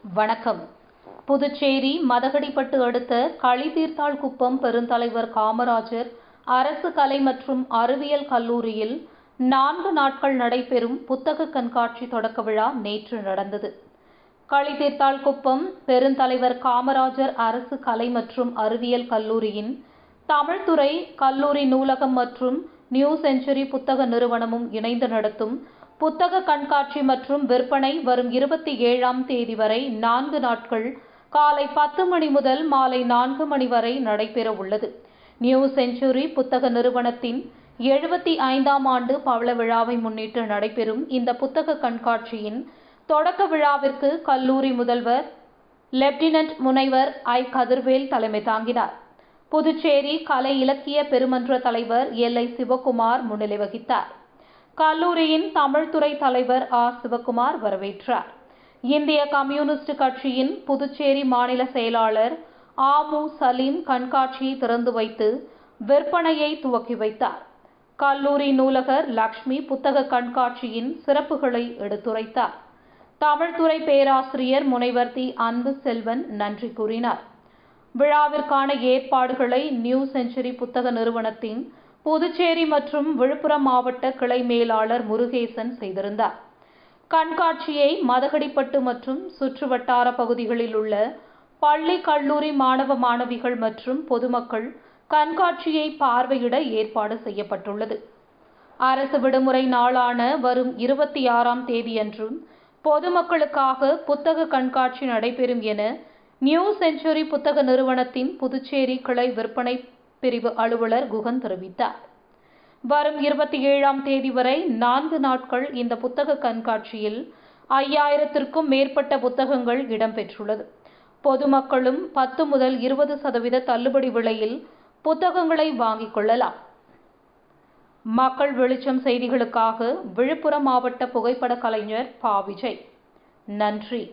வணக்கம். புதுச்சேரி மதகடிப்பட்டு அடுத்த களித்தீர்த்தாள்குப்பம் பெருந்தலைவர் காமராஜர் அரசு கலை மற்றும் அறிவியல் கல்லூரியில் 4 நாட்கள் நடைபெறும் புத்தக கண்காட்சி தொடக்க விழா நேற்று நடந்தது. களித்தீர்த்தாள்குப்பம் பெருந்தலைவர் காமராஜர் அரசு கலை மற்றும் அறிவியல் கல்லூரியின் தமிழ்துறை கல்லூரி நூலகம் மற்றும் நியூ செஞ்சுரி புத்தக நிறுவனமும் இணைந்து நடத்தும் புத்தக கண்காட்சி மற்றும் விற்பனை வரும் 27ஆம் தேதி வரை 4 நாட்கள் காலை 10 மணி முதல் மாலை 4 மணி வரை நடைபெற உள்ளது. நியூ செஞ்சுரி புத்தக நிறுவனத்தின் 75ஆம் ஆண்டு பவள விழாவை முன்னிட்டு நடைபெறும் இந்த புத்தக கண்காட்சியின் தொடக்க விழாவிற்கு கல்லூரி முதல்வர் லெப்டினன்ட் முனைவர் கதிர்வேல் தலைமை தாங்கினார். புதுச்சேரி கலை இலக்கிய பெருமன்ற தலைவர் எல். சிவக்குமார் முன்னிலை வகித்தார். கல்லூரியின் தமிழ்துறை தலைவர் சிவக்குமார் வரவேற்றார். இந்திய கம்யூனிஸ்ட் கட்சியின் புதுச்சேரி மாநில செயலாளர் மு. சலீம் கண்காட்சியை திறந்து வைத்து விற்பனையை துவக்கி வைத்தார். கல்லூரி நூலகர் லக்ஷ்மி புத்தக கண்காட்சியின் சிறப்புகளை எடுத்துரைத்தார். தமிழ்துறை பேராசிரியர் முனைவர் அன்பு செல்வன் நன்றி கூறினார். விழாவிற்கான ஏற்பாடுகளை நியூ செஞ்சுரி புத்தக நிறுவனத்தின் புதுச்சேரி மற்றும் விழுப்புரம் மாவட்ட கிளை மேலாளர் முருகேசன் செய்திருந்தார். கண்காட்சியை மதகடிப்பட்டு மற்றும் சுற்றுவட்டார பகுதிகளில் உள்ள பள்ளி கல்லூரி மாணவ மாணவிகள் மற்றும் பொதுமக்கள் கண்காட்சியை பார்வையிட ஏற்பாடு செய்யப்பட்டுள்ளது. அரசு விடுமுறை நாளான வரும் 26ஆம் தேதியன்றும் பொதுமக்களுக்காக புத்தக கண்காட்சி நடைபெறும் என நியூ செஞ்சுரி புத்தக நிறுவனத்தின் புதுச்சேரி கிளை விற்பனை பிரிவு அலுவலர் குகன் தெரிவித்தார். வரும் 27ஆம் தேதி வரை 4 நாட்கள் இந்த புத்தக கண்காட்சியில் 5000த்திற்கும் மேற்பட்ட புத்தகங்கள் இடம்பெற்றுள்ளது. பொதுமக்களும் 10 முதல் 20% தள்ளுபடி விலையில் புத்தகங்களை வாங்கிக் கொள்ளலாம். மக்கள் வெளிச்சம் செய்திகளுக்காக விழுப்புரம் மாவட்ட புகைப்பட கலைஞர் விஜய். நன்றி.